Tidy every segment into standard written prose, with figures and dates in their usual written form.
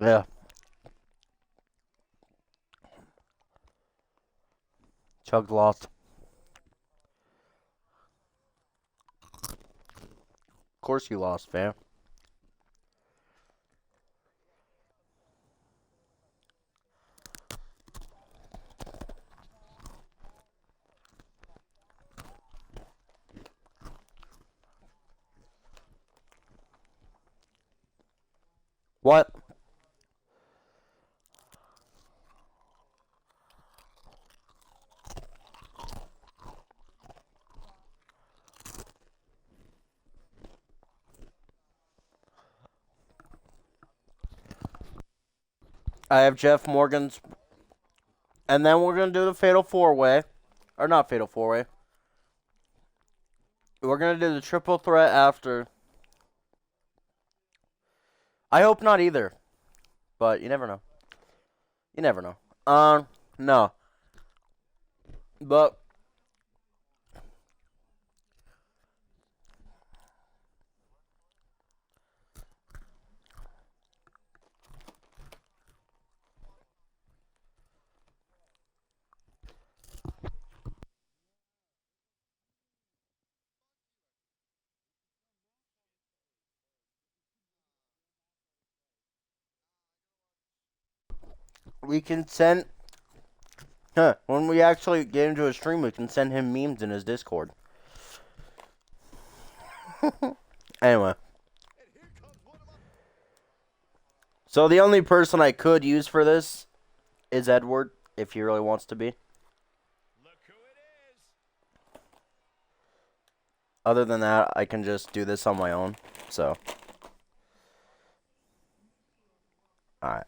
Yeah. Chug lost. Of course you lost, fam. What? I have Jeff Morgan's, and then we're gonna do the Fatal Four Way, or not Fatal Four Way. We're gonna do the triple threat after. I hope not either, but you never know. You never know. No, but we can send. Huh, when we actually get into a stream, we can send him memes in his Discord. Anyway. So the only person I could use for this is Edward, if he really wants to be. Other than that, I can just do this on my own. So. Alright.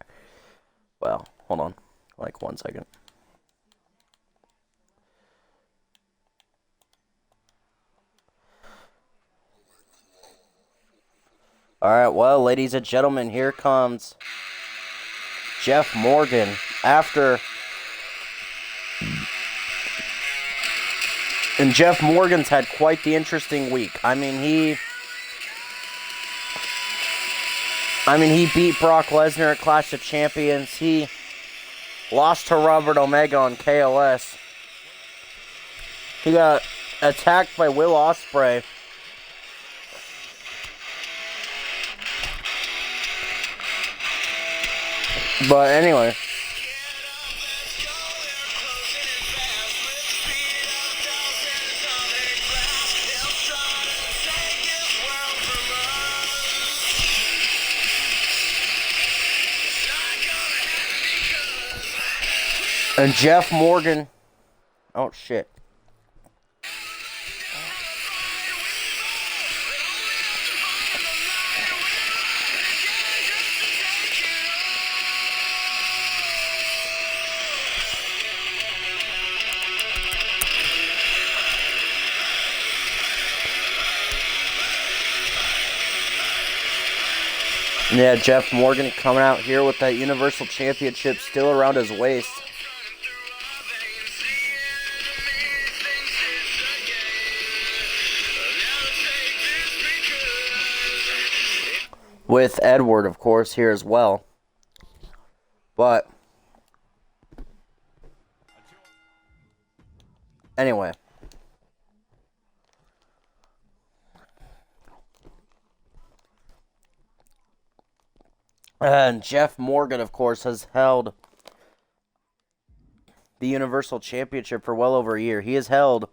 Well, hold on. Like 1 second. Alright, well, ladies and gentlemen, here comes Jeff Morgan after. And Jeff Morgan's had quite the interesting week. I mean, he beat Brock Lesnar at Clash of Champions. He lost to Robert Omega on KOS. He got attacked by Will Ospreay. But anyway. And Jeff Morgan. Oh, shit. Yeah, Jeff Morgan coming out here with that Universal Championship still around his waist. With Edward, of course, here as well. But anyway. And Jeff Morgan, of course, has held the Universal Championship for well over a year. He has held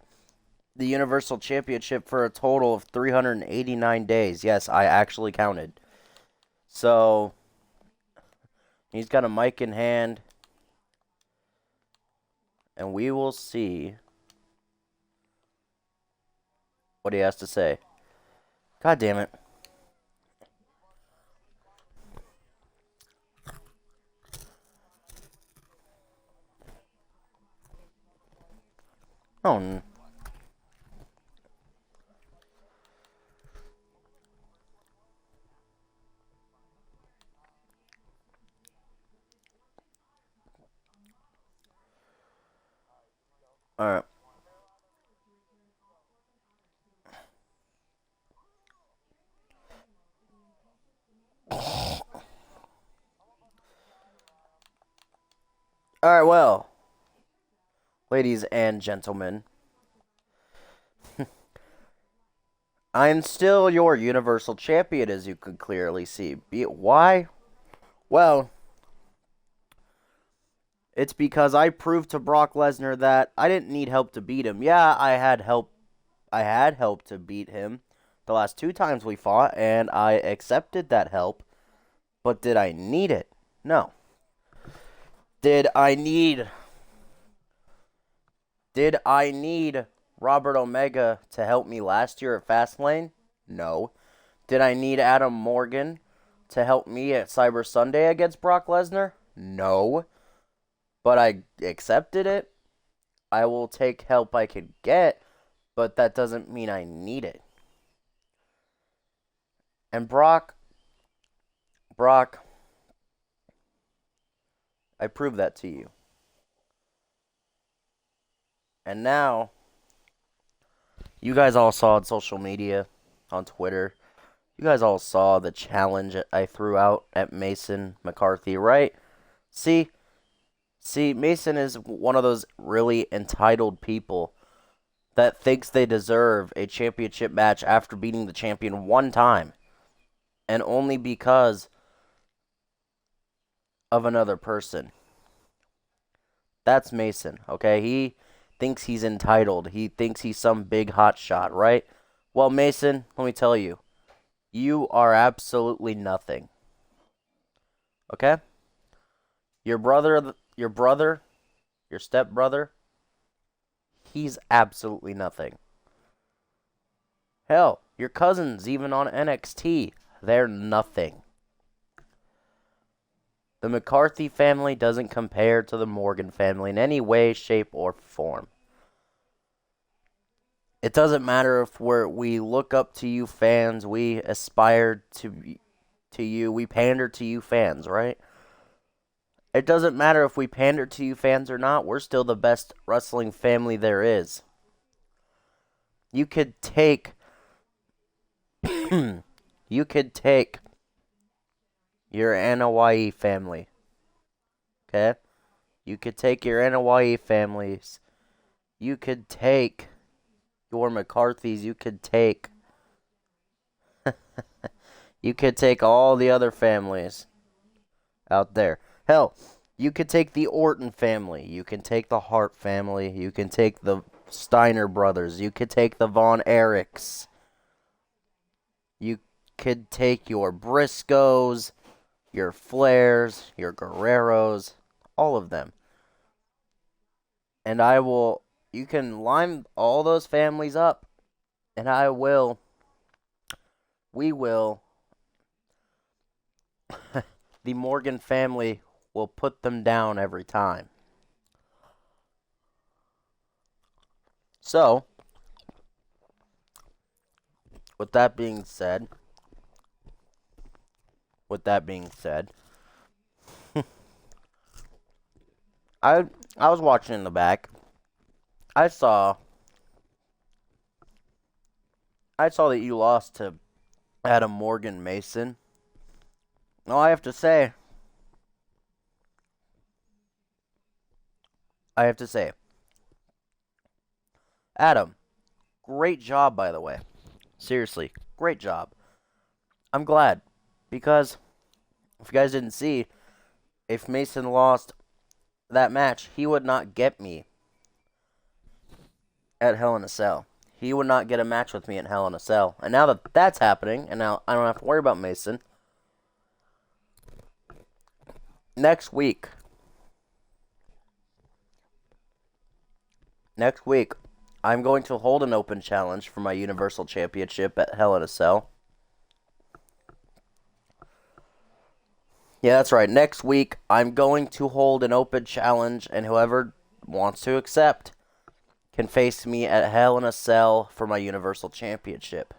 the Universal Championship for a total of 389 days. Yes, I actually counted. So, he's got a mic in hand. And we will see what he has to say. God damn it. Oh, alright. Alright, well, ladies and gentlemen, I'm still your Universal Champion, as you can clearly see. Why? Well, it's because I proved to Brock Lesnar that I didn't need help to beat him. Yeah, I had help. I had help to beat him the last 2 times we fought, and I accepted that help. But did I need it? No. Did I need Robert Omega to help me last year at Fastlane? No. Did I need Adam Morgan to help me at Cyber Sunday against Brock Lesnar? No. But I accepted it. I will take help I could get, but that doesn't mean I need it. And Brock, I proved that to you. And now, you guys all saw on social media, on Twitter, you guys all saw the challenge I threw out at Mason McCarthy, right? See, Mason is one of those really entitled people that thinks they deserve a championship match after beating the champion 1 time. And only because of another person. That's Mason, okay? He thinks he's entitled. He thinks he's some big hot shot, right? Well, Mason, let me tell you, you are absolutely nothing. Okay? Your stepbrother, he's absolutely nothing. Hell, your cousins, even on NXT, they're nothing. The McCarthy family doesn't compare to the Morgan family in any way, shape, or form. It doesn't matter if we look up to you fans, we aspire to you, we pander to you fans, right? It doesn't matter if we pander to you fans or not, we're still the best wrestling family there is. You could take your Anoa'i family. Okay? You could take your Anoa'i families. You could take your McCarthys. You could take all the other families out there. Hell, you could take the Orton family. You can take the Hart family. You can take the Steiner brothers. You could take the Von Erichs. You could take your Briscoes, your Flairs, your Guerreros, all of them. And you can line all those families up, and we will, the Morgan family will put them down every time. So, with that being said, I was watching in the back. I saw that you lost to Adam Morgan Mason. All I have to say, Adam, great job, by the way. Seriously, great job. I'm glad, because if you guys didn't see, if Mason lost that match, he would not get me at Hell in a Cell. He would not get a match with me at Hell in a Cell. And now that that's happening, and now I don't have to worry about Mason, next week, I'm going to hold an open challenge for my Universal Championship at Hell in a Cell. Yeah, that's right. Next week, I'm going to hold an open challenge, and whoever wants to accept can face me at Hell in a Cell for my Universal Championship.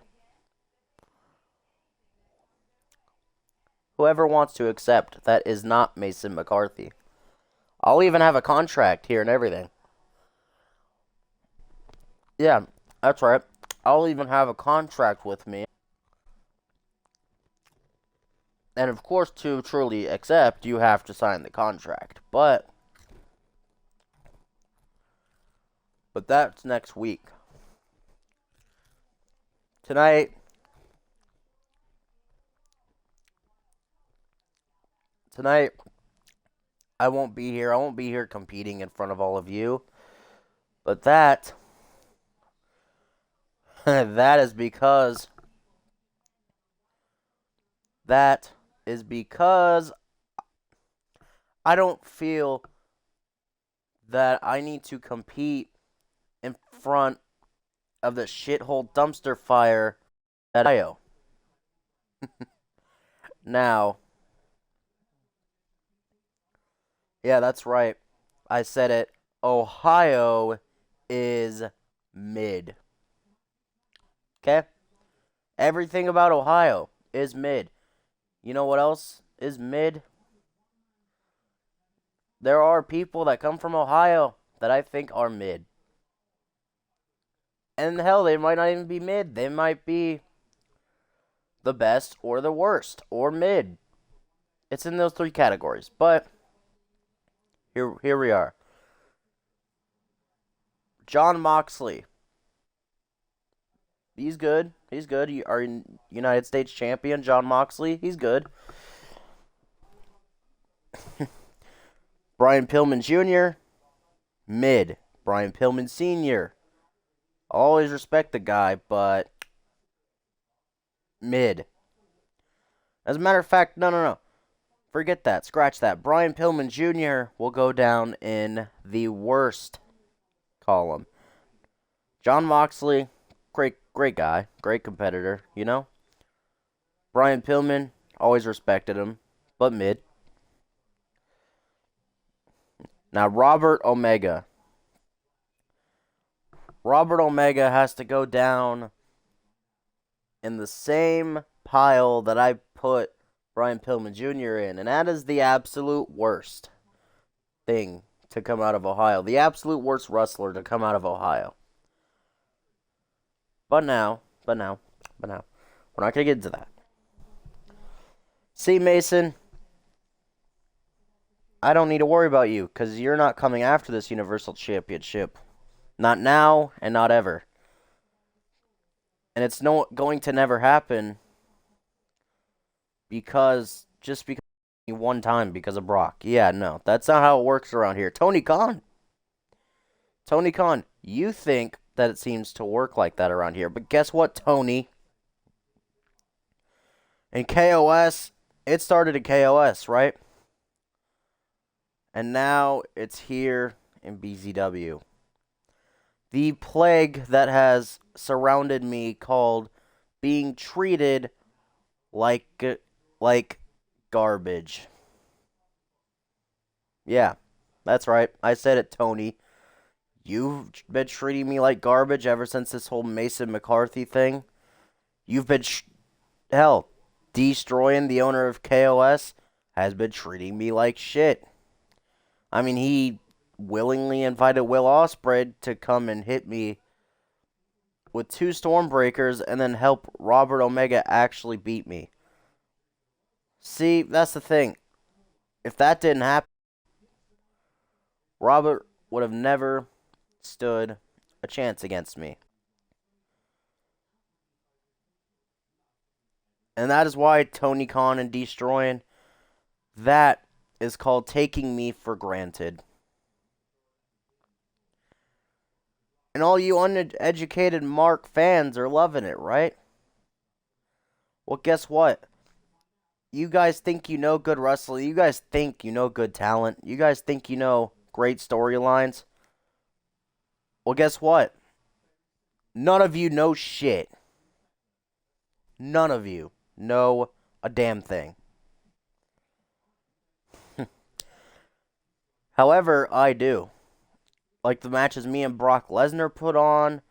Whoever wants to accept, that is not Mason McCarthy. I'll even have a contract here and everything. Yeah, that's right. I'll even have a contract with me. And of course, to truly accept, you have to sign the contract. But But that's next week. Tonight, I won't be here. I won't be here competing in front of all of you. But that that is because I don't feel that I need to compete in front of the shithole dumpster fire at Ohio. Now, yeah, that's right. I said it. Ohio is mid. Okay? Everything about Ohio is mid. You know what else is mid? There are people that come from Ohio that I think are mid. And hell, they might not even be mid. They might be the best or the worst or mid. It's in those three categories. But here we are. Jon Moxley. He's good. He's good. Our United States champion, Jon Moxley. He's good. Brian Pillman Jr. Mid. Brian Pillman Sr. Always respect the guy, but mid. As a matter of fact, no. Forget that. Scratch that. Brian Pillman Jr. will go down in the worst column. Jon Moxley, great guy, great competitor, you know? Brian Pillman, always respected him, but mid. Now, Robert Omega. Robert Omega has to go down in the same pile that I put Brian Pillman Jr. in, and that is the absolute worst thing to come out of Ohio. The absolute worst wrestler to come out of Ohio. But now, we're not going to get into that. See, Mason, I don't need to worry about you, because you're not coming after this Universal Championship. Not now, and not ever. And it's going to never happen because one time because of Brock. Yeah, no, that's not how it works around here. Tony Khan, you think that it seems to work like that around here, but guess what, Tony? In KOS, it started at KOS, right? And now it's here in BZW. The plague that has surrounded me called being treated like garbage. Yeah, that's right. I said it, Tony. You've been treating me like garbage ever since this whole Mason McCarthy thing. You've been, hell, destroying the owner of KOS has been treating me like shit. I mean, he willingly invited Will Ospreay to come and hit me with 2 Stormbreakers and then help Robert Omega actually beat me. See, that's the thing. If that didn't happen, Robert would have never stood a chance against me. And that is why Tony Khan and destroying, that is called taking me for granted. And all you uneducated Mark fans are loving it, right? Well, guess what? You guys think you know good wrestling. You guys think you know good talent. You guys think you know great storylines. Well, guess what? None of you know shit. None of you know a damn thing. However, I do. Like the matches me and Brock Lesnar put on,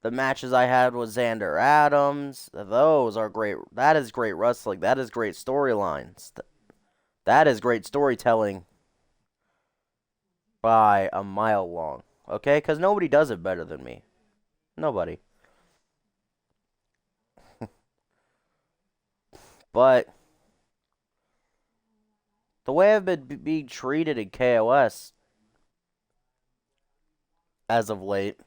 the matches I had with Xander Adams, those are great. That is great wrestling. That is great storylines. That is great storytelling by a mile long. Okay? Because nobody does it better than me. Nobody. But the way I've been being treated in KOS, as of late.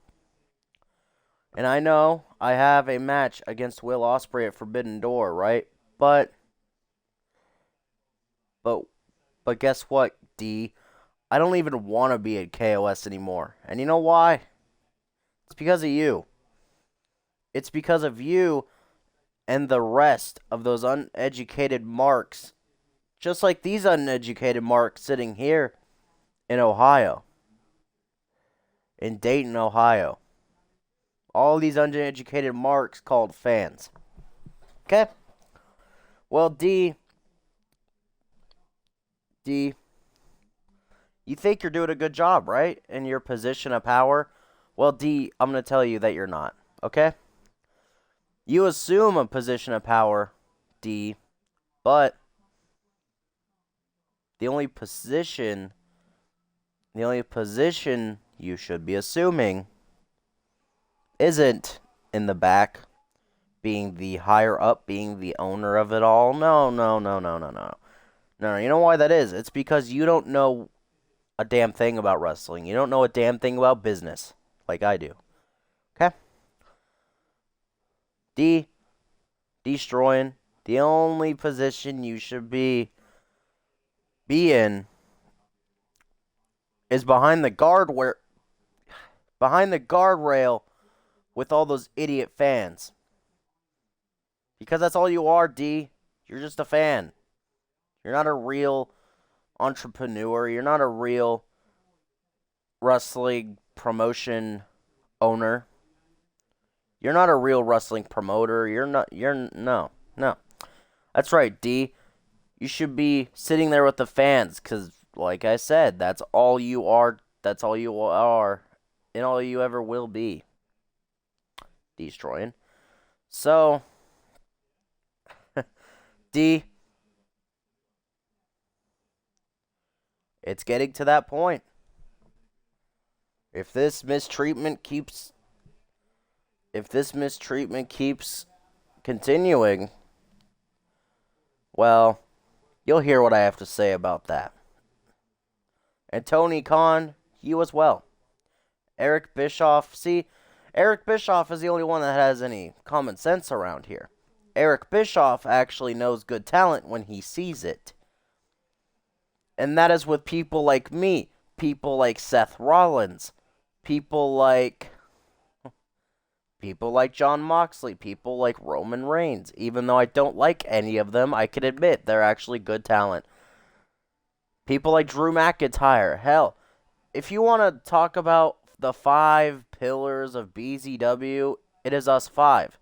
And I know I have a match against Will Ospreay at Forbidden Door, right? But but guess what, D? I don't even want to be at KOS anymore. And you know why? It's because of you. It's because of you and the rest of those uneducated marks, just like these uneducated marks sitting here in Ohio, in Dayton, Ohio. All these uneducated marks called fans. Okay? Well, D, you think you're doing a good job, right? In your position of power? Well, D, I'm going to tell you that you're not. Okay? You assume a position of power, D, but the only position you should be assuming isn't in the back, being the higher up, being the owner of it all. No, no, no, no, no, no. No, you know why that is? It's because you don't know a damn thing about wrestling. You don't know a damn thing about business like I do. Okay? Destroying. The only position you should be in is behind the guardrail with all those idiot fans. Because that's all you are, D. You're just a fan. You're not a real entrepreneur. You're not a real wrestling promotion owner. You're not a real wrestling promoter. No. That's right, D. You should be sitting there with the fans, because, like I said, that's all you are. That's all you are, and all you ever will be. Destroying. So, D, it's getting to that point. If this mistreatment keeps continuing, well, you'll hear what I have to say about that. And Tony Khan, you as well. Eric Bischoff, see, Eric Bischoff is the only one that has any common sense around here. Eric Bischoff actually knows good talent when he sees it. And that is with people like me, people like Seth Rollins, people like Jon Moxley, people like Roman Reigns. Even though I don't like any of them, I can admit they're actually good talent. People like Drew McIntyre. Hell, if you want to talk about the 5 pillars of BZW, it is us 5.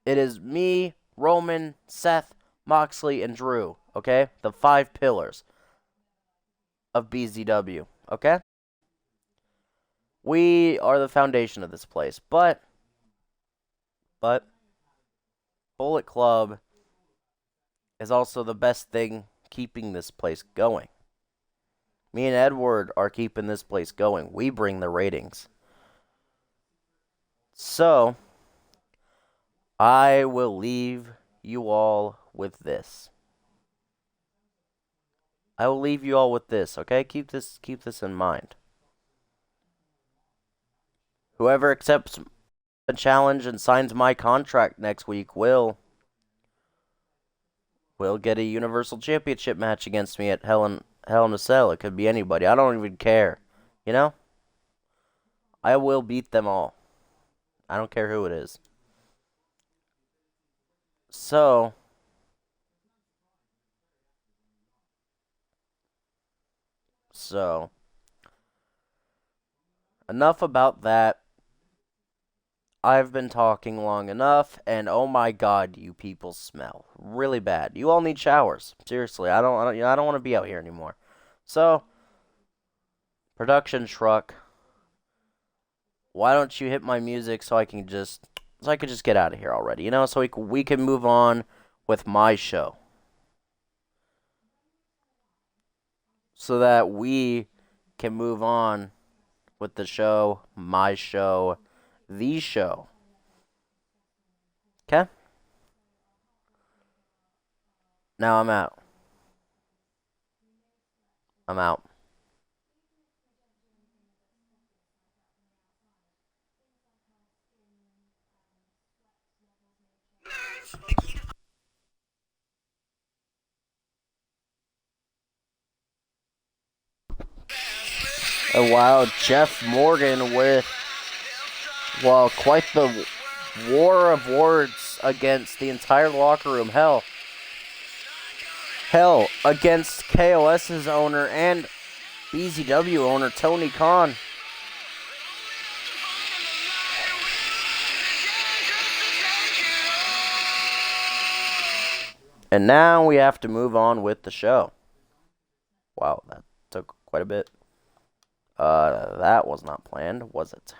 It is me, Roman, Seth, Moxley, and Drew. Okay? The 5 pillars of BZW. Okay? We are the foundation of this place. But Bullet Club is also the best thing keeping this place going. Me and Edward are keeping this place going. We bring the ratings. So, I will leave you all with this. Okay? Keep this in mind. Whoever accepts a challenge and signs my contract next week will get a Universal Championship match against me at Hell in a Cell. It could be anybody. I don't even care. You know? I will beat them all. I don't care who it is. So, enough about that. I've been talking long enough, and oh my god, you people smell really bad. You all need showers. Seriously, I don't want to be out here anymore. So, production truck, why don't you hit my music so I can just get out of here already? You know, so we can move on with my show, so that we can move on with the show, my show, the show. Okay? Now I'm out. I'm out. Wow, Jeff Morgan with, well, quite the war of words against the entire locker room. Hell, against KOS's owner and BZW owner Tony Khan. And now we have to move on with the show. Wow, that took quite a bit. That was not planned, was it?